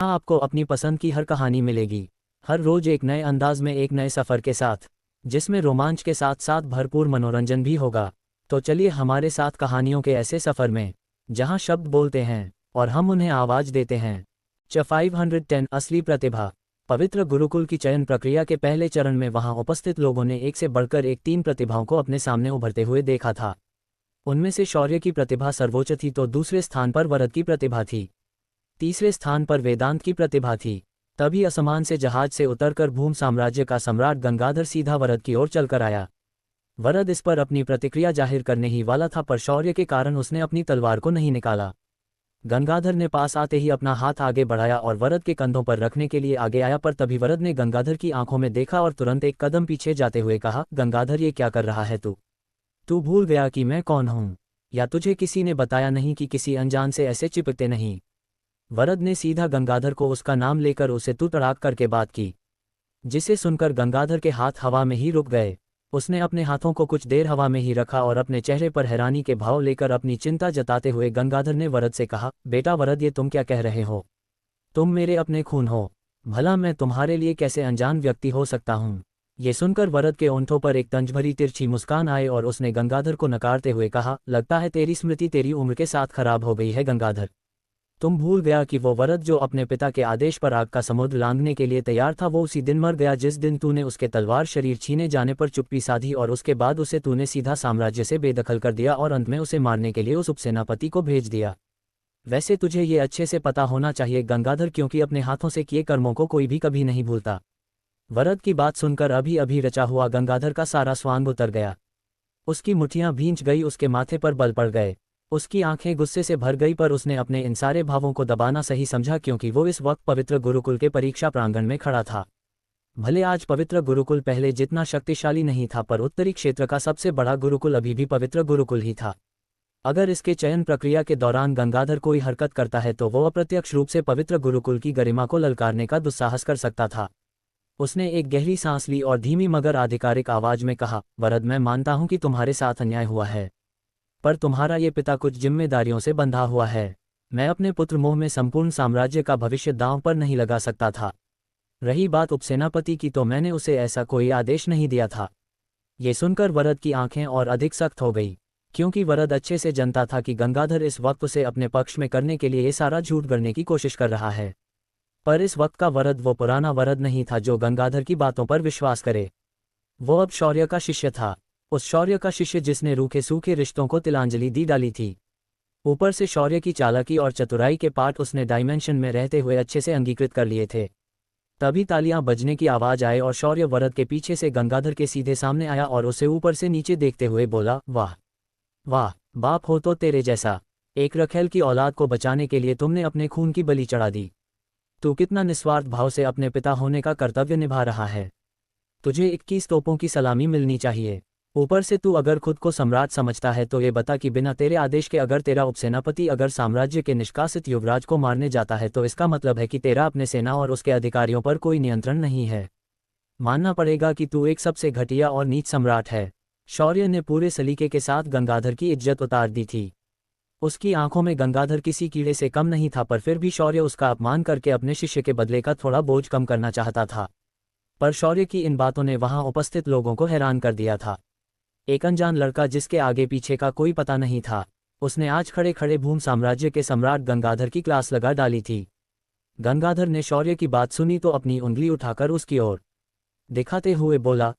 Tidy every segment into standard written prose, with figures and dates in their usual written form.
यहाँ आपको अपनी पसंद की हर कहानी मिलेगी, हर रोज एक नए अंदाज में एक नए सफ़र के साथ, जिसमें रोमांच के साथ साथ भरपूर मनोरंजन भी होगा। तो चलिए हमारे साथ कहानियों के ऐसे सफ़र में, जहाँ शब्द बोलते हैं और हम उन्हें आवाज़ देते हैं। 510 असली प्रतिभा। पवित्र गुरुकुल की चयन प्रक्रिया के पहले चरण में वहाँ उपस्थित लोगों ने एक से बढ़कर एक 3 प्रतिभाओं को अपने सामने उभरते हुए देखा था। उनमें से शौर्य की प्रतिभा सर्वोच्च थी तो दूसरे स्थान पर वरद की प्रतिभा थी। तीसरे स्थान पर वेदांत की प्रतिभा थी। तभी असमान से जहाज से उतरकर भूम साम्राज्य का सम्राट गंगाधर सीधा वरद की ओर चलकर आया। वरद इस पर अपनी प्रतिक्रिया जाहिर करने ही वाला था, पर शौर्य के कारण उसने अपनी तलवार को नहीं निकाला। गंगाधर ने पास आते ही अपना हाथ आगे बढ़ाया और वरद के कंधों पर रखने के लिए आगे आया, पर तभी वरद ने गंगाधर की आंखों में देखा और तुरंत एक कदम पीछे जाते हुए कहा, गंगाधर ये क्या कर रहा है तू भूल गया कि मैं कौन हूँ? या तुझे किसी ने बताया नहीं कि किसी अनजान से ऐसे चिपकते नहीं? वरद ने सीधा गंगाधर को उसका नाम लेकर उसे तू तड़ाक करके बात की, जिसे सुनकर गंगाधर के हाथ हवा में ही रुक गए। उसने अपने हाथों को कुछ देर हवा में ही रखा और अपने चेहरे पर हैरानी के भाव लेकर अपनी चिंता जताते हुए गंगाधर ने वरद से कहा, बेटा वरद, ये तुम क्या कह रहे हो? तुम मेरे अपने खून हो, भला मैं तुम्हारे लिए कैसे अनजान व्यक्ति हो सकता हूँ? ये सुनकर वरद के ओंठों पर एक तंजभरी तिरछी मुस्कान आए और उसने गंगाधर को नकारते हुए कहा, लगता है तेरी स्मृति तेरी उम्र के साथ खराब हो गई है गंगाधर। तुम भूल गया कि वो वरद जो अपने पिता के आदेश पर आग का समुद्र लांघने के लिए तैयार था, वो उसी दिन मर गया जिस दिन तूने उसके तलवार शरीर छीने जाने पर चुप्पी साधी और उसके बाद उसे तूने सीधा साम्राज्य से बेदखल कर दिया और अंत में उसे मारने के लिए उस उपसेनापति को भेज दिया। वैसे तुझे ये अच्छे से पता होना चाहिए गंगाधर, क्योंकि अपने हाथों से किए कर्मों को कोई भी कभी नहीं भूलता। वरद की बात सुनकर अभी अभी रचा हुआ गंगाधर का सारा स्वांग उतर गया। उसकी मुठ्ठियां भींच गई, उसके माथे पर बल पड़ गए, उसकी आंखें गुस्से से भर गई, पर उसने अपने इन सारे भावों को दबाना सही समझा, क्योंकि वो इस वक्त पवित्र गुरुकुल के परीक्षा प्रांगण में खड़ा था। भले आज पवित्र गुरुकुल पहले जितना शक्तिशाली नहीं था, पर उत्तरी क्षेत्र का सबसे बड़ा गुरुकुल अभी भी पवित्र गुरुकुल ही था। अगर इसके चयन प्रक्रिया के दौरान गंगाधर कोई हरकत करता है तो वो अप्रत्यक्ष रूप से पवित्र गुरुकुल की गरिमा को ललकारने का दुस्साहस कर सकता था। उसने एक गहरी सांस ली और धीमी मगर आधिकारिक आवाज में कहा, वरद, मैं मानता हूं कि तुम्हारे साथ अन्याय हुआ है, पर तुम्हारा ये पिता कुछ जिम्मेदारियों से बंधा हुआ है। मैं अपने पुत्र मोह में संपूर्ण साम्राज्य का भविष्य दांव पर नहीं लगा सकता था। रही बात उपसेनापति की, तो मैंने उसे ऐसा कोई आदेश नहीं दिया था। ये सुनकर वरद की आंखें और अधिक सख्त हो गई, क्योंकि वरद अच्छे से जानता था कि गंगाधर इस वक्त उसे अपने पक्ष में करने के लिए ये सारा झूठ गढ़ने की कोशिश कर रहा है। पर इस वक्त का वरद वो पुराना वरद नहीं था जो गंगाधर की बातों पर विश्वास करे। वो अब शौर्य का शिष्य था, उस शौर्य का शिष्य जिसने रूखे सूखे रिश्तों को तिलांजलि दी डाली थी। ऊपर से शौर्य की चालाकी और चतुराई के पाठ उसने डायमेंशन में रहते हुए अच्छे से अंगीकृत कर लिए थे। तभी तालियां बजने की आवाज आए और शौर्य वरद के पीछे से गंगाधर के सीधे सामने आया और उसे ऊपर से नीचे देखते हुए बोला, वाह वाह, बाप हो तो तेरे जैसा। एक रखेल की औलाद को बचाने के लिए तुमने अपने खून की बलि चढ़ा दी। तू कितना निस्वार्थ भाव से अपने पिता होने का कर्तव्य निभा रहा है। तुझे 21 तोपों की सलामी मिलनी चाहिए। ऊपर से तू अगर खुद को सम्राट समझता है तो ये बता कि बिना तेरे आदेश के अगर तेरा उपसेनापति अगर साम्राज्य के निष्कासित युवराज को मारने जाता है तो इसका मतलब है कि तेरा अपने सेना और उसके अधिकारियों पर कोई नियंत्रण नहीं है। मानना पड़ेगा कि तू एक सबसे घटिया और नीच सम्राट है। शौर्य ने पूरे सलीके के साथ गंगाधर की इज्जत उतार दी थी। उसकी आंखों में गंगाधर किसी कीड़े से कम नहीं था, पर फिर भी शौर्य उसका अपमान करके अपने शिष्य के बदले का थोड़ा बोझ कम करना चाहता था। पर शौर्य की इन बातों ने वहां उपस्थित लोगों को हैरान कर दिया था। एक अनजान लड़का जिसके आगे पीछे का कोई पता नहीं था, उसने आज खड़े खड़े भूम साम्राज्य के सम्राट गंगाधर की क्लास लगा डाली थी। गंगाधर ने शौर्य की बात सुनी तो अपनी उंगली उठाकर उसकी ओर दिखाते हुए बोला,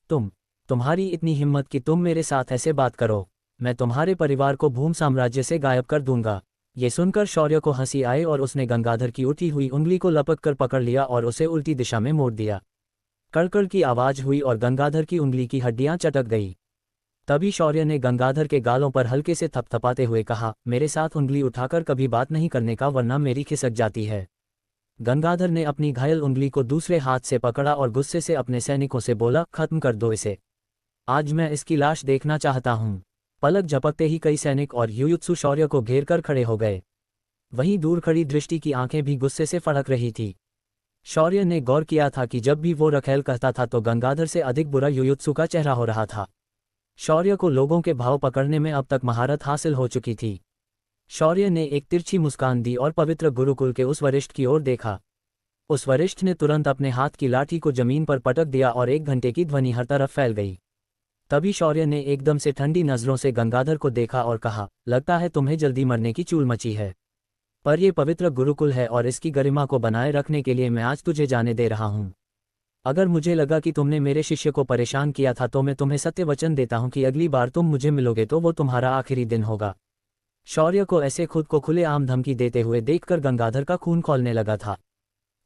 तुम्हारी इतनी हिम्मत कि तुम मेरे साथ ऐसे बात करो? मैं तुम्हारे परिवार को भूम साम्राज्य से गायब कर दूंगा। ये सुनकर शौर्य को हंसी आई और उसने गंगाधर की उठी हुई उंगली को लपक कर पकड़ लिया और उसे उल्टी दिशा में मोड़ दिया। कड़कड़ की आवाज हुई और गंगाधर की उंगली की हड्डियां चटक गई। तभी शौर्य ने गंगाधर के गालों पर हल्के से थपथपाते हुए कहा, मेरे साथ उंगली उठाकर कभी बात नहीं करने का, वरना मेरी खिसक जाती है। गंगाधर ने अपनी घायल उंगली को दूसरे हाथ से पकड़ा और गुस्से से अपने सैनिकों से बोला, खत्म कर दो इसे, आज मैं इसकी लाश देखना चाहता हूँ। पलक झपकते ही कई सैनिक और युयुत्सु शौर्य को घेर कर खड़े हो गए। वहीं दूर खड़ी दृष्टि की आंखें भी गुस्से से फड़क रही थी। शौर्य ने गौर किया था कि जब भी वो रखेल कहता था तो गंगाधर से अधिक बुरा युयुत्सु का चेहरा हो रहा था। शौर्य को लोगों के भाव पकड़ने में अब तक महारत हासिल हो चुकी थी। शौर्य ने एक तिरछी मुस्कान दी और पवित्र गुरुकुल के उस वरिष्ठ की ओर देखा। उस वरिष्ठ ने तुरंत अपने हाथ की लाठी को जमीन पर पटक दिया और 1 घंटे की ध्वनि हर तरफ फैल गई। तभी शौर्य ने एकदम से ठंडी नजरों से गंगाधर को देखा और कहा, लगता है तुम्हें जल्दी मरने की चूल मची है, पर यह पवित्र गुरुकुल है और इसकी गरिमा को बनाए रखने के लिए मैं आज तुझे जाने दे रहा हूं। अगर मुझे लगा कि तुमने मेरे शिष्य को परेशान किया था तो मैं तुम्हें सत्य वचन देता हूं कि अगली बार तुम मुझे मिलोगे तो वो तुम्हारा आखिरी दिन होगा। शौर्य को ऐसे खुद को खुलेआम धमकी देते हुए देखकर गंगाधर का खून खौलने लगा था,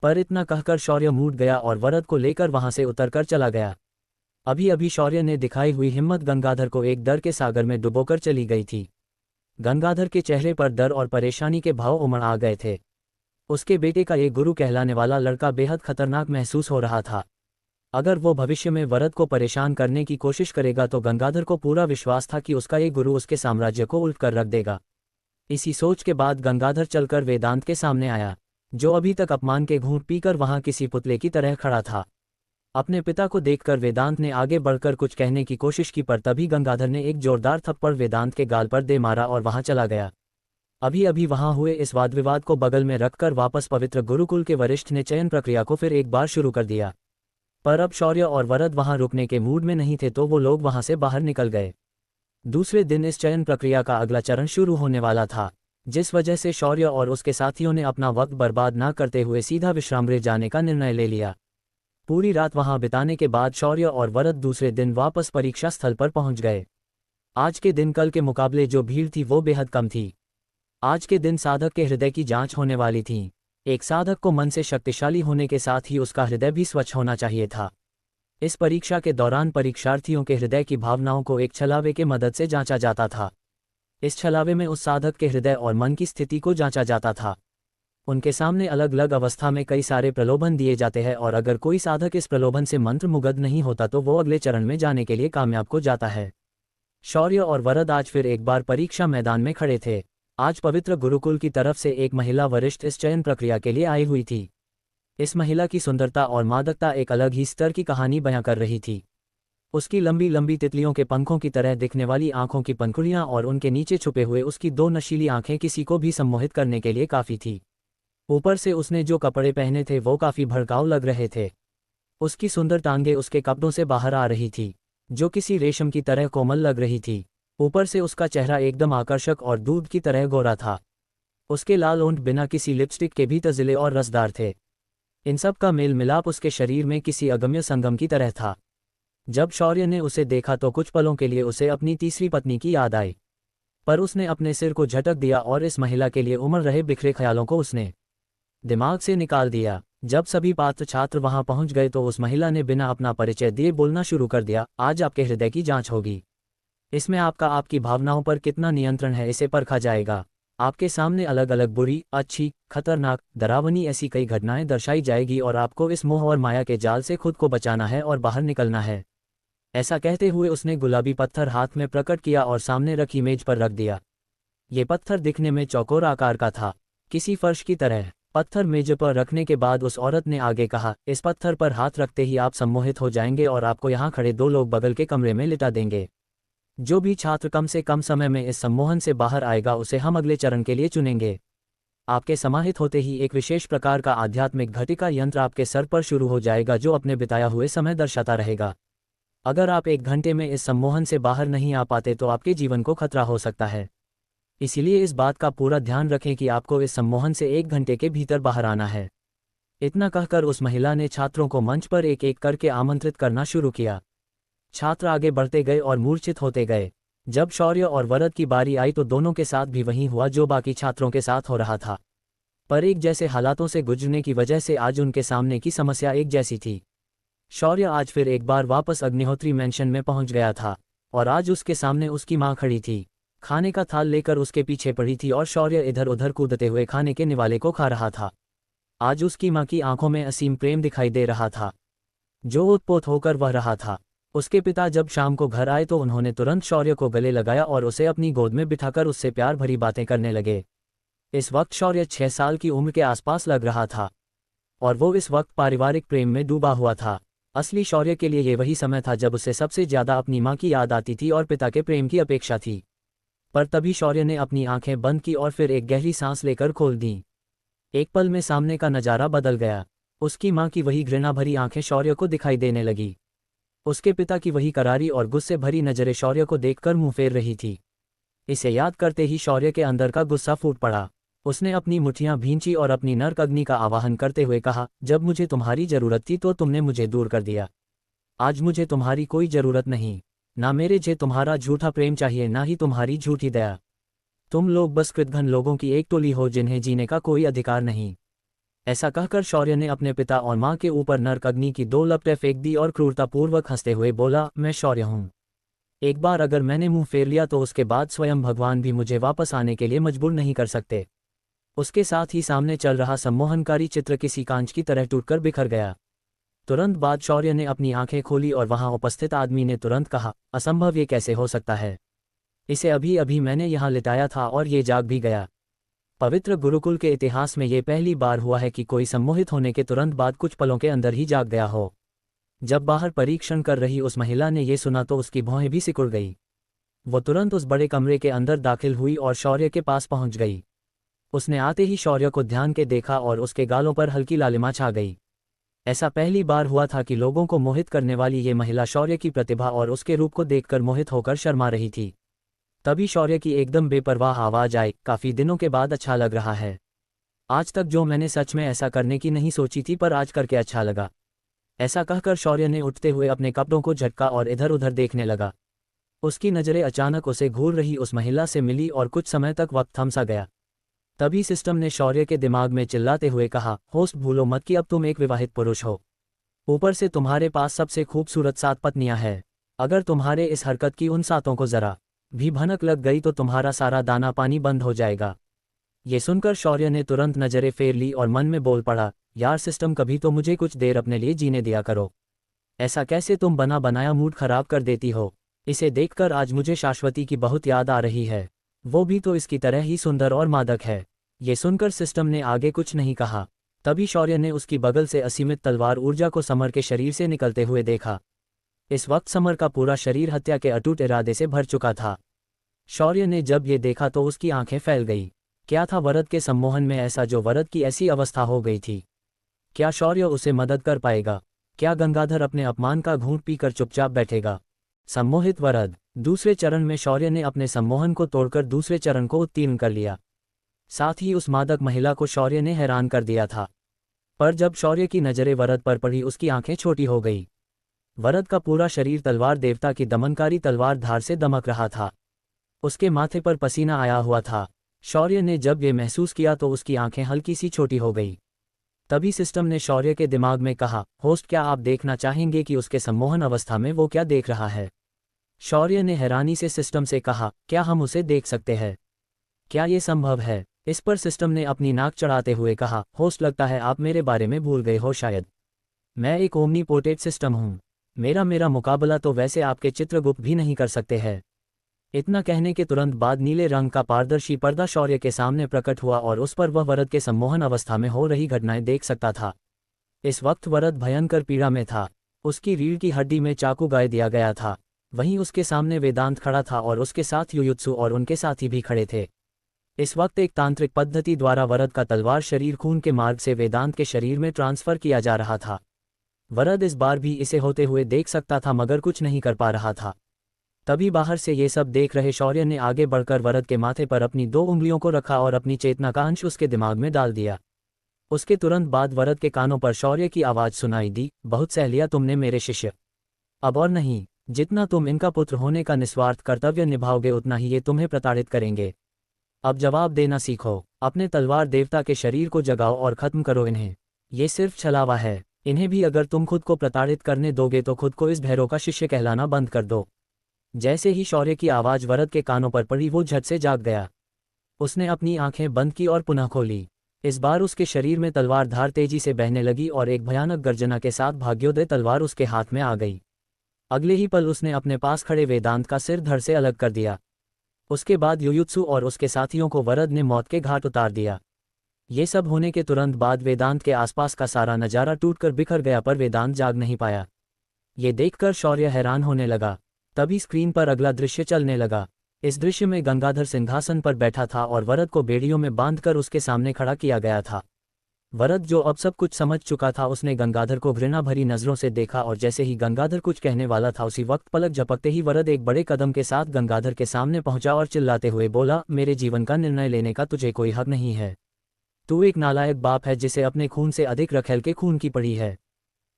पर इतना कहकर शौर्य मूड गया और वरद को लेकर वहां से उतरकर चला गया। अभी अभी शौर्य ने दिखाई हुई हिम्मत गंगाधर को एक डर के सागर में डुबोकर चली गई थी। गंगाधर के चेहरे पर डर और परेशानी के भाव उमड़ आ गए थे। उसके बेटे का ये गुरु कहलाने वाला लड़का बेहद खतरनाक महसूस हो रहा था। अगर वो भविष्य में वरद को परेशान करने की कोशिश करेगा तो गंगाधर को पूरा विश्वास था कि उसका ये गुरु उसके साम्राज्य को उल्ट कर रख देगा। इसी सोच के बाद गंगाधर चलकर वेदांत के सामने आया, जो अभी तक अपमान के घूंट पीकर वहां किसी पुतले की तरह खड़ा था। अपने पिता को देखकर वेदांत ने आगे बढ़कर कुछ कहने की कोशिश की, पर तभी गंगाधर ने एक जोरदार थप्पड़ वेदांत के गाल पर दे मारा और वहां चला गया। अभी अभी वहां हुए इस वाद विवाद को बगल में रखकर वापस पवित्र गुरुकुल के वरिष्ठ ने चयन प्रक्रिया को फिर एक बार शुरू कर दिया। पर अब शौर्य और वरद वहां रुकने के मूड में नहीं थे तो वो लोग वहां से बाहर निकल गए। दूसरे दिन इस चयन प्रक्रिया का अगला चरण शुरू होने वाला था, जिस वजह से शौर्य और उसके साथियों ने अपना वक्त बर्बाद न करते हुए सीधा विश्रामगृह जाने का निर्णय ले लिया। पूरी रात वहां बिताने के बाद शौर्य और वरद दूसरे दिन वापस परीक्षा स्थल पर पहुंच गए। आज के दिन कल के मुकाबले जो भीड़ थी वो बेहद कम थी। आज के दिन साधक के हृदय की जांच होने वाली थी। एक साधक को मन से शक्तिशाली होने के साथ ही उसका हृदय भी स्वच्छ होना चाहिए था। इस परीक्षा के दौरान परीक्षार्थियों के हृदय की भावनाओं को एक छलावे के मदद से जांचा जाता था। इस छलावे में उस साधक के हृदय और मन की स्थिति को जांचा जाता था। उनके सामने अलग अलग अवस्था में कई सारे प्रलोभन दिए जाते हैं और अगर कोई साधक इस प्रलोभन से मंत्रमुग्ध नहीं होता तो वो अगले चरण में जाने के लिए कामयाब हो जाता है। शौर्य और वरद आज फिर एक बार परीक्षा मैदान में खड़े थे। आज पवित्र गुरुकुल की तरफ से एक महिला वरिष्ठ इस चयन प्रक्रिया के लिए आई हुई थी। इस महिला की सुंदरता और मादकता एक अलग ही स्तर की कहानी बयां कर रही थी। उसकी लंबी लंबी तितलियों के पंखों की तरह दिखने वाली आंखों की पंखुड़ियां और उनके नीचे छुपे हुए उसकी 2 नशीली आंखें किसी को भी सम्मोहित करने के लिए काफी थी। ऊपर से उसने जो कपड़े पहने थे वो काफी भड़काऊ लग रहे थे। उसकी सुंदर टांगें उसके कपड़ों से बाहर आ रही थी, जो किसी रेशम की तरह कोमल लग रही थी। ऊपर से उसका चेहरा एकदम आकर्षक और दूध की तरह गोरा था। उसके लाल होंठ बिना किसी लिपस्टिक के भी तजिले और रसदार थे। इन सब का मेल मिलाप उसके शरीर में किसी अगम्य संगम की तरह था। जब शौर्य ने उसे देखा तो कुछ पलों के लिए उसे अपनी तीसरी पत्नी की याद आई, पर उसने अपने सिर को झटक दिया और इस महिला के लिए उमड़ रहे बिखरे ख्यालों को उसने दिमाग से निकाल दिया। जब सभी पात्र छात्र वहां पहुंच गए तो उस महिला ने बिना अपना परिचय दिए बोलना शुरू कर दिया, आज आपके हृदय की जांच होगी। इसमें आपकी भावनाओं पर कितना नियंत्रण है इसे परखा जाएगा। आपके सामने अलग अलग बुरी, अच्छी, खतरनाक, डरावनी ऐसी कई घटनाएं दर्शाई जाएगी और आपको इस मोह और माया के जाल से खुद को बचाना है और बाहर निकलना है। ऐसा कहते हुए उसने गुलाबी पत्थर हाथ में प्रकट किया और सामने रखी मेज पर रख दिया। ये पत्थर दिखने में चौकोर आकार का था, किसी फर्श की तरह। पत्थर मेज पर रखने के बाद उस औरत ने आगे कहा, इस पत्थर पर हाथ रखते ही आप सम्मोहित हो जाएंगे और आपको यहाँ खड़े 2 लोग बगल के कमरे में लिटा देंगे। जो भी छात्र कम से कम समय में इस सम्मोहन से बाहर आएगा उसे हम अगले चरण के लिए चुनेंगे। आपके समाहित होते ही एक विशेष प्रकार का आध्यात्मिक घटिका यंत्र आपके सर पर शुरू हो जाएगा जो अपने बिताया हुए समय दर्शाता रहेगा। अगर आप 1 घंटे में इस सम्मोहन से बाहर नहीं आ पाते तो आपके जीवन को खतरा हो सकता है। इसीलिए इस बात का पूरा ध्यान रखें कि आपको इस सम्मोहन से 1 घंटे के भीतर बाहर आना है। इतना कहकर उस महिला ने छात्रों को मंच पर एक एक करके आमंत्रित करना शुरू किया। छात्र आगे बढ़ते गए और मूर्छित होते गए। जब शौर्य और वरद की बारी आई तो दोनों के साथ भी वही हुआ जो बाकी छात्रों के साथ हो रहा था। पर एक जैसे हालातों से गुजरने की वजह से आज उनके सामने की समस्या एक जैसी थी। शौर्य आज फिर एक बार वापस अग्निहोत्री मैंशन में पहुंच गया था और आज उसके सामने उसकी मां खड़ी थी। खाने का थाल लेकर उसके पीछे पड़ी थी और शौर्य इधर उधर कूदते हुए खाने के निवाले को खा रहा था। आज उसकी मां की आंखों में असीम प्रेम दिखाई दे रहा था, जो उत्पोत होकर वह रहा था। उसके पिता जब शाम को घर आए तो उन्होंने तुरंत शौर्य को गले लगाया और उसे अपनी गोद में बिठाकर उससे प्यार भरी बातें करने लगे। इस वक्त शौर्य 6 साल की उम्र के आसपास लग रहा था और वो इस वक्त पारिवारिक प्रेम में डूबा हुआ था। असली शौर्य के लिए ये वही समय था जब उसे सबसे ज्यादा अपनी मां की याद आती थी और पिता के प्रेम की अपेक्षा थी। पर तभी शौर्य ने अपनी आंखें बंद की और फिर एक गहरी सांस लेकर खोल दी। एक पल में सामने का नजारा बदल गया। उसकी माँ की वही घृणा भरी आंखें शौर्य को दिखाई देने लगी। उसके पिता की वही करारी और गुस्से भरी नजरें शौर्य को देखकर मुंह फेर रही थी। इसे याद करते ही शौर्य के अंदर का गुस्सा फूट पड़ा। उसने अपनी मुट्ठियां भींची और अपनी नर्क अग्नि का आवाहन करते हुए कहा, जब मुझे तुम्हारी जरूरत थी तो तुमने मुझे दूर कर दिया। आज मुझे तुम्हारी कोई जरूरत नहीं। ना मेरे जे तुम्हारा झूठा प्रेम चाहिए, ना ही तुम्हारी झूठी दया। तुम लोग बस कृतघ्न लोगों की एक टोली हो जिन्हें जीने का कोई अधिकार नहीं। ऐसा कहकर शौर्य ने अपने पिता और माँ के ऊपर नर्क अग्नि की 2 लपटें फेंक दी और क्रूरतापूर्वक हंसते हुए बोला, मैं शौर्य हूँ। एक बार अगर मैंने मुंह फेर लिया तो उसके बाद स्वयं भगवान भी मुझे वापस आने के लिए मजबूर नहीं कर सकते। उसके साथ ही सामने चल रहा सम्मोहनकारी चित्र किसी कांच की तरह टूटकर बिखर गया। तुरंत बाद शौर्य ने अपनी आंखें खोली और वहां उपस्थित आदमी ने तुरंत कहा, असंभव, ये कैसे हो सकता है? इसे अभी अभी मैंने यहाँ लिटाया था और ये जाग भी गया। पवित्र गुरुकुल के इतिहास में ये पहली बार हुआ है कि कोई सम्मोहित होने के तुरंत बाद कुछ पलों के अंदर ही जाग गया हो। जब बाहर परीक्षण कर रही उस महिला ने ये सुना तो उसकी भौहें भी सिकुड़ गई। वो तुरंत उस बड़े कमरे के अंदर दाखिल हुई और शौर्य के पास पहुंच गई। उसने आते ही शौर्य को ध्यान के देखा और उसके गालों पर हल्की लालिमा छा गई। ऐसा पहली बार हुआ था कि लोगों को मोहित करने वाली ये महिला शौर्य की प्रतिभा और उसके रूप को देखकर मोहित होकर शर्मा रही थी। तभी शौर्य की एकदम बेपरवाह आवाज आई, काफी दिनों के बाद अच्छा लग रहा है। आज तक जो मैंने सच में ऐसा करने की नहीं सोची थी, पर आज करके अच्छा लगा। ऐसा कहकर शौर्य ने उठते हुए अपने कपड़ों को झटका और इधर उधर देखने लगा। उसकी नजरें अचानक उसे घूर रही उस महिला से मिली और कुछ समय तक वक्त थम सा गया। तभी सिस्टम ने शौर्य के दिमाग में चिल्लाते हुए कहा, होस्ट भूलो मत कि अब तुम एक विवाहित पुरुष हो। ऊपर से तुम्हारे पास सबसे खूबसूरत 7 पत्नियां हैं। अगर तुम्हारे इस हरकत की उन 7 को जरा भी भनक लग गई तो तुम्हारा सारा दाना पानी बंद हो जाएगा। ये सुनकर शौर्य ने तुरंत नजरें फेर ली और मन में बोल पड़ा, यार सिस्टम, कभी तो मुझे कुछ देर अपने लिए जीने दिया करो। ऐसा कैसे तुम बना बनाया मूड खराब कर देती हो? इसे देखकर आज मुझे शाश्वती की बहुत याद आ रही है। वो भी तो इसकी तरह ही सुंदर और मादक है। ये सुनकर सिस्टम ने आगे कुछ नहीं कहा। तभी शौर्य ने उसकी बगल से असीमित तलवार ऊर्जा को समर के शरीर से निकलते हुए देखा। इस वक्त समर का पूरा शरीर हत्या के अटूट इरादे से भर चुका था। शौर्य ने जब ये देखा तो उसकी आंखें फैल गई। क्या था वरद के सम्मोहन में ऐसा जो वरद की ऐसी अवस्था हो गई थी? क्या शौर्य उसे मदद कर पाएगा? क्या गंगाधर अपने अपमान का घूंट पीकर चुपचाप बैठेगा? सम्मोहित वरद। दूसरे चरण में शौर्य ने अपने सम्मोहन को तोड़कर दूसरे चरण को उत्तीर्ण कर लिया। साथ ही उस मादक महिला को शौर्य ने हैरान कर दिया था। पर जब शौर्य की नजरें वरद पर पड़ी, उसकी आंखें छोटी हो गई। वरद का पूरा शरीर तलवार देवता की दमनकारी तलवार धार से दमक रहा था। उसके माथे पर पसीना आया हुआ था। शौर्य ने जब ये महसूस किया तो उसकी आंखें हल्की सी छोटी हो गई। तभी सिस्टम ने शौर्य के दिमाग में कहा, होस्ट, क्या आप देखना चाहेंगे कि उसके सम्मोहन अवस्था में वो क्या देख रहा है? शौर्य ने हैरानी से सिस्टम से कहा, क्या हम उसे देख सकते हैं? क्या ये संभव है? इस पर सिस्टम ने अपनी नाक चढ़ाते हुए कहा, होस्ट, लगता है आप मेरे बारे में भूल गए हो शायद। मैं एक ओमनीपोटेंट सिस्टम हूँ। मेरा मुकाबला तो वैसे आपके चित्रगुप्त भी नहीं कर सकते हैं। इतना कहने के तुरंत बाद नीले रंग का पारदर्शी पर्दा शौर्य के सामने प्रकट हुआ और उस पर वह वरद के सम्मोहन अवस्था में हो रही घटनाएं देख सकता था। इस वक्त वरद भयंकर पीड़ा में था। उसकी रीढ़ की हड्डी में चाकू गाड़ दिया गया था। वहीं उसके सामने वेदांत खड़ा था और उसके साथ युयुत्सु और उनके साथी भी खड़े थे। इस वक्त एक तांत्रिक पद्धति द्वारा वरद का तलवार शरीर खून के मार्ग से वेदांत के शरीर में ट्रांसफर किया जा रहा था। वरद इस बार भी इसे होते हुए देख सकता था मगर कुछ नहीं कर पा रहा था। तभी बाहर से ये सब देख रहे शौर्य ने आगे बढ़कर वरद के माथे पर अपनी 2 उंगलियों को रखा और अपनी चेतना का अंश उसके दिमाग में डाल दिया। उसके तुरंत बाद वरद के कानों पर शौर्य की आवाज सुनाई दी, बहुत सह लिया तुमने मेरे शिष्य। अब और नहीं। जितना तुम इनका पुत्र होने का निस्वार्थ कर्तव्य निभाओगे उतना ही ये तुम्हें प्रताड़ित करेंगे। अब जवाब देना सीखो। अपने तलवार देवता के शरीर को जगाओ और खत्म करो इन्हें। ये सिर्फ छलावा है। इन्हें भी अगर तुम खुद को प्रताड़ित करने दोगे तो खुद को इस भैरव का शिष्य कहलाना बंद कर दो। जैसे ही शौर्य की आवाज वरद के कानों पर पड़ी वो झट से जाग गया। उसने अपनी आंखें बंद की और पुनः खोली। इस बार उसके शरीर में तलवार धार तेजी से बहने लगी और एक भयानक गर्जना के साथ भाग्योदय तलवार उसके हाथ में आ गई। अगले ही पल उसने अपने पास खड़े वेदांत का सिर धड़ से अलग कर दिया। उसके बाद युयुत्सु और उसके साथियों को वरद ने मौत के घाट उतार दिया। ये सब होने के तुरंत बाद वेदांत के आसपास का सारा नजारा टूटकर बिखर गया पर वेदांत जाग नहीं पाया। ये देखकर शौर्य हैरान होने लगा। तभी स्क्रीन पर अगला दृश्य चलने लगा। इस दृश्य में गंगाधर सिंहासन पर बैठा था और वरद को बेड़ियों में बांधकर उसके सामने खड़ा किया गया था। वरद जो अब सब कुछ समझ चुका था, उसने गंगाधर को घृणा भरी नजरों से देखा और जैसे ही गंगाधर कुछ कहने वाला था उसी वक्त पलक झपकते ही वरद एक बड़े कदम के साथ गंगाधर के सामने पहुंचा और चिल्लाते हुए बोला, मेरे जीवन का निर्णय लेने का तुझे कोई हक नहीं है। तू एक नालायक बाप है जिसे अपने खून से अधिक रखेल के खून की पड़ी है।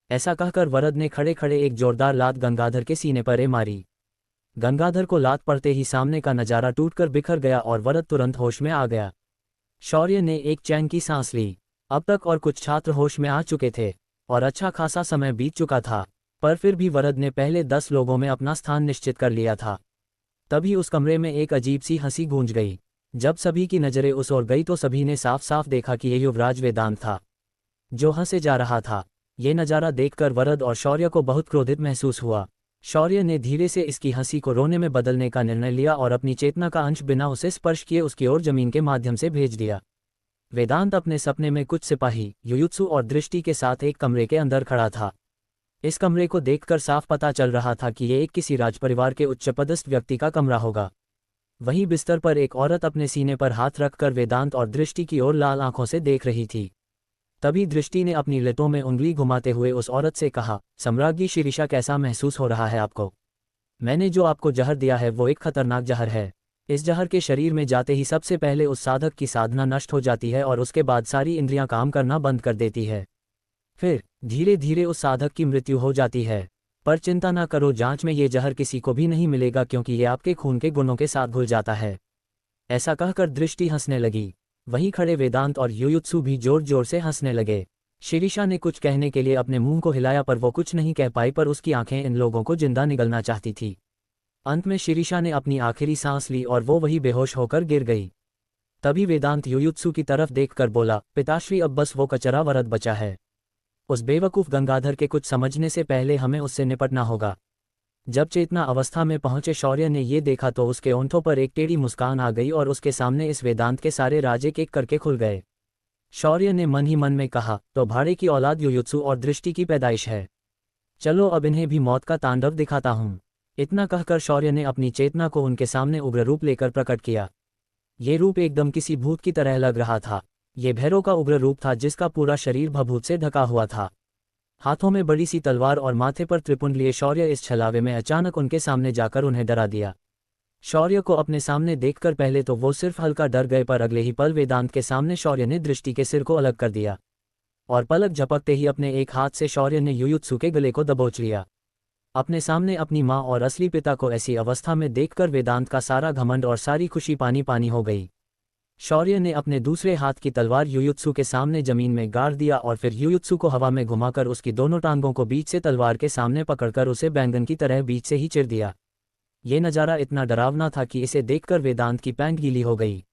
ऐसा कहकर वरद ने खड़े खड़े एक जोरदार लात गंगाधर के सीने पर मारी। गंगाधर को लात पड़ते ही सामने का नजारा टूटकर बिखर गया और वरद तुरंत होश में आ गया। शौर्य ने एक चैन की सांस ली। अब तक और कुछ छात्र होश में आ चुके थे और अच्छा खासा समय बीत चुका था, पर फिर भी वरद ने पहले 10 लोगों में अपना स्थान निश्चित कर लिया था। तभी उस कमरे में एक अजीब सी हंसी गूंज गई। जब सभी की नजरें उस ओर गई तो सभी ने साफ साफ देखा कि यह युवराज वेदांत था जो हंसे जा रहा था। ये नज़ारा देखकर वरद और शौर्य को बहुत क्रोधित महसूस हुआ। शौर्य ने धीरे से इसकी हंसी को रोने में बदलने का निर्णय लिया और अपनी चेतना का अंश बिना उसे स्पर्श किए उसकी ओर जमीन के माध्यम से भेज दिया। वेदांत अपने सपने में कुछ सिपाही, युयुत्सु और दृष्टि के साथ एक कमरे के अंदर खड़ा था। इस कमरे को देखकर साफ पता चल रहा था कि ये एक किसी राजपरिवार के उच्चपदस्थ व्यक्ति का कमरा होगा। वहीं बिस्तर पर एक औरत अपने सीने पर हाथ रखकर वेदांत और दृष्टि की ओर लाल आंखों से देख रही थी। तभी दृष्टि ने अपनी लटों में उंगली घुमाते हुए उस औरत से कहा, सम्राज्ञी शिरीषा, कैसा महसूस हो रहा है आपको? मैंने जो आपको जहर दिया है वो एक खतरनाक जहर है। इस जहर के शरीर में जाते ही सबसे पहले उस साधक की साधना नष्ट हो जाती है और उसके बाद सारी इंद्रियां काम करना बंद कर देती है। फिर धीरे धीरे उस साधक की मृत्यु हो जाती है। पर चिंता ना करो, जांच में ये जहर किसी को भी नहीं मिलेगा क्योंकि ये आपके खून के गुणों के साथ घुल जाता है। ऐसा कहकर दृष्टि हंसने लगी। वहीं खड़े वेदांत और युयुत्सु भी जोर जोर से हंसने लगे। शिरीषा ने कुछ कहने के लिए अपने मुंह को हिलाया पर वो कुछ नहीं कह पाई, पर उसकी आंखें इन लोगों को जिंदा निगलना चाहती थी। अंत में शिरीषा ने अपनी आखिरी सांस ली और वो वही बेहोश होकर गिर गई। तभी वेदांत युयुत्सु की तरफ देखकर बोला, पिताश्री, अब बस वो कचरा वरद बचा है। उस बेवकूफ़ गंगाधर के कुछ समझने से पहले हमें उससे निपटना होगा। जब चेतना अवस्था में पहुंचे शौर्य ने ये देखा तो उसके ओंठों पर एक टेढ़ी मुस्कान आ गई और उसके सामने इस वेदांत के सारे राज एक एक करके खुल गए। शौर्य ने मन ही मन में कहा, तो भाड़े की औलाद युयुत्सु और दृष्टि की पैदाइश है। चलो अब इन्हें भी मौत का तांडव दिखाता हूँ। इतना कहकर शौर्य ने अपनी चेतना को उनके सामने उग्र रूप लेकर प्रकट किया। ये रूप एकदम किसी भूत की तरह लग रहा था। ये भैरव का उग्र रूप था जिसका पूरा शरीर भभूत से ढका हुआ था। हाथों में बड़ी सी तलवार और माथे पर त्रिपुंड लिए शौर्य इस छलावे में अचानक उनके सामने जाकर उन्हें डरा दिया। शौर्य को अपने सामने देखकर पहले तो वो सिर्फ हल्का डर गए, पर अगले ही पल वेदांत के सामने शौर्य ने दृष्टि के सिर को अलग कर दिया और पलक झपकते ही अपने एक हाथ से शौर्य ने युयुत्सु के गले को दबोच लिया। अपने सामने अपनी माँ और असली पिता को ऐसी अवस्था में देखकर वेदांत का सारा घमंड और सारी खुशी पानी पानी हो गई। शौर्य ने अपने दूसरे हाथ की तलवार युयुत्सु के सामने जमीन में गाड़ दिया और फिर युयुत्सु को हवा में घुमाकर उसकी दोनों टांगों को बीच से तलवार के सामने पकड़कर उसे बैंगन की तरह बीच से ही चिर दिया। ये नज़ारा इतना डरावना था कि इसे देखकर वेदांत की पैंट गीली हो गई।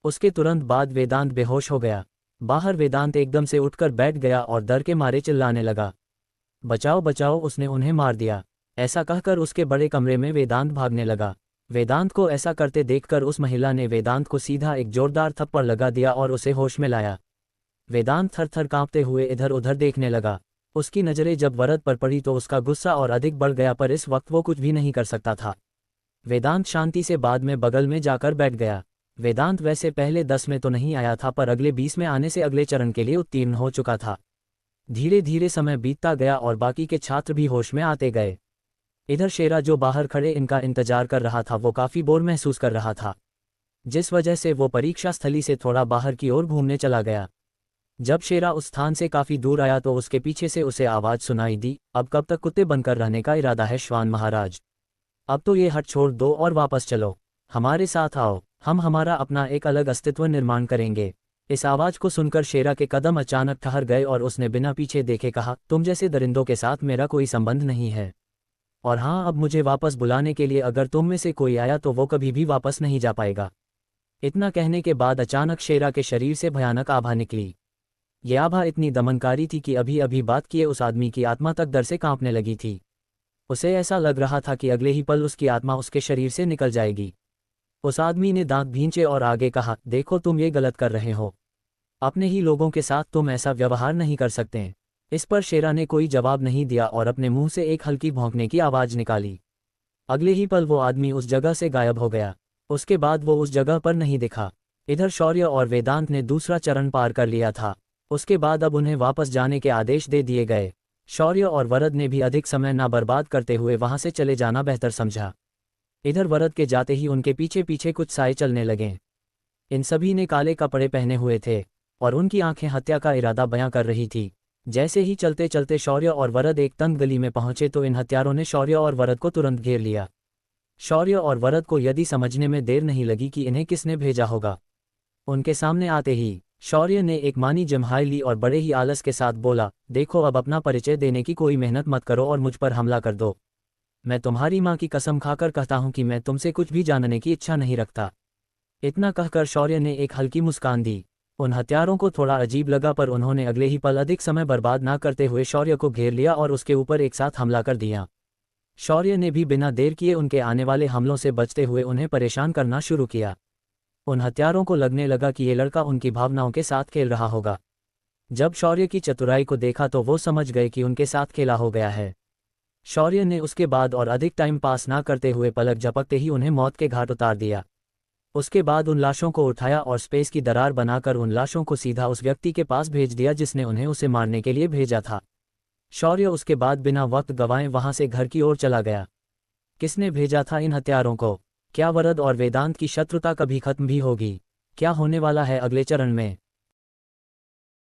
उसके तुरंत बाद वेदांत बेहोश हो गया। बाहर वेदांत एकदम से उठकर बैठ गया और डर के मारे चिल्लाने लगा, बचाओ बचाओ, उसने उन्हें मार दिया। ऐसा कहकर उसके बड़े कमरे में वेदांत भागने लगा। वेदांत को ऐसा करते देखकर उस महिला ने वेदांत को सीधा एक जोरदार थप्पड़ लगा दिया और उसे होश में लाया। वेदांत थर थर कांपते हुए इधर उधर देखने लगा। उसकी नज़रें जब वरद पर पड़ी तो उसका गुस्सा और अधिक बढ़ गया, पर इस वक्त वो कुछ भी नहीं कर सकता था। वेदांत शांति से बाद में बगल में जाकर बैठ गया। वेदांत वैसे पहले 10 में तो नहीं आया था, पर अगले 20 में आने से अगले चरण के लिए उत्तीर्ण हो चुका था। धीरे धीरे समय बीतता गया और बाकी के छात्र भी होश में आते गए। इधर शेरा जो बाहर खड़े इनका इंतजार कर रहा था वो काफ़ी बोर महसूस कर रहा था, जिस वजह से वो परीक्षा स्थली से थोड़ा बाहर की ओर घूमने चला गया। जब शेरा उस स्थान से काफ़ी दूर आया तो उसके पीछे से उसे आवाज़ सुनाई दी, अब कब तक कुत्ते बनकर रहने का इरादा है श्वान महाराज? अब तो ये हट छोड़ दो और वापस चलो, हमारे साथ आओ, हम हमारा अपना एक अलग अस्तित्व निर्माण करेंगे। इस आवाज़ को सुनकर शेरा के कदम अचानक ठहर गए और उसने बिना पीछे देखे कहा, तुम जैसे दरिंदों के साथ मेरा कोई संबंध नहीं है, और हाँ, अब मुझे वापस बुलाने के लिए अगर तुम में से कोई आया तो वो कभी भी वापस नहीं जा पाएगा। इतना कहने के बाद अचानक शेरा के शरीर से भयानक आभा निकली। ये आभा इतनी दमनकारी थी कि अभी अभी बात किए उस आदमी की आत्मा तक डर से कांपने लगी थी। उसे ऐसा लग रहा था कि अगले ही पल उसकी आत्मा उसके शरीर से निकल जाएगी। उस आदमी ने दांत भींचे और आगे कहा, देखो तुम ये गलत कर रहे हो, अपने ही लोगों के साथ तुम ऐसा व्यवहार नहीं कर सकते। इस पर शेरा ने कोई जवाब नहीं दिया और अपने मुंह से एक हल्की भौंकने की आवाज़ निकाली। अगले ही पल वो आदमी उस जगह से गायब हो गया। उसके बाद वो उस जगह पर नहीं दिखा। इधर शौर्य और वेदांत ने दूसरा चरण पार कर लिया था। उसके बाद अब उन्हें वापस जाने के आदेश दे दिए गए। शौर्य और वरद ने भी अधिक समय न बर्बाद करते हुए वहां से चले जाना बेहतर समझा। इधर वरद के जाते ही उनके पीछे पीछे कुछ साए चलने लगे। इन सभी ने काले कपड़े पहने हुए थे और उनकी आंखें हत्या का इरादा बयां कर रही थी। जैसे ही चलते चलते शौर्य और वरद एक तंग गली में पहुंचे तो इन हत्यारों ने शौर्य और वरद को तुरंत घेर लिया। शौर्य और वरद को यदि समझने में देर नहीं लगी कि इन्हें किसने भेजा होगा। उनके सामने आते ही शौर्य ने एक मानी जम्हाई ली और बड़े ही आलस के साथ बोला, देखो अब अपना परिचय देने की कोई मेहनत मत करो और मुझ पर हमला कर दो। मैं तुम्हारी माँ की कसम खाकर कहता हूँ कि मैं तुमसे कुछ भी जानने की इच्छा नहीं रखता। इतना कहकर शौर्य ने एक हल्की मुस्कान दी। उन हत्यारों को थोड़ा अजीब लगा पर उन्होंने अगले ही पल अधिक समय बर्बाद ना करते हुए शौर्य को घेर लिया और उसके ऊपर एक साथ हमला कर दिया। शौर्य ने भी बिना देर किए उनके आने वाले हमलों से बचते हुए उन्हें परेशान करना शुरू किया। उन हत्यारों को लगने लगा कि ये लड़का उनकी भावनाओं के साथ खेल रहा होगा। जब शौर्य की चतुराई को देखा तो वो समझ गए कि उनके साथ खेला हो गया है। शौर्य ने उसके बाद और अधिक टाइम पास ना करते हुए पलक झपकते ही उन्हें मौत के घाट उतार दिया। उसके बाद उन लाशों को उठाया और स्पेस की दरार बनाकर उन लाशों को सीधा उस व्यक्ति के पास भेज दिया जिसने उन्हें उसे मारने के लिए भेजा था। शौर्य उसके बाद बिना वक्त गंवाए वहां से घर की ओर चला गया। किसने भेजा था इन हत्यारों को? क्या वरद और वेदांत की शत्रुता कभी खत्म भी होगी? क्या होने वाला है अगले चरण में?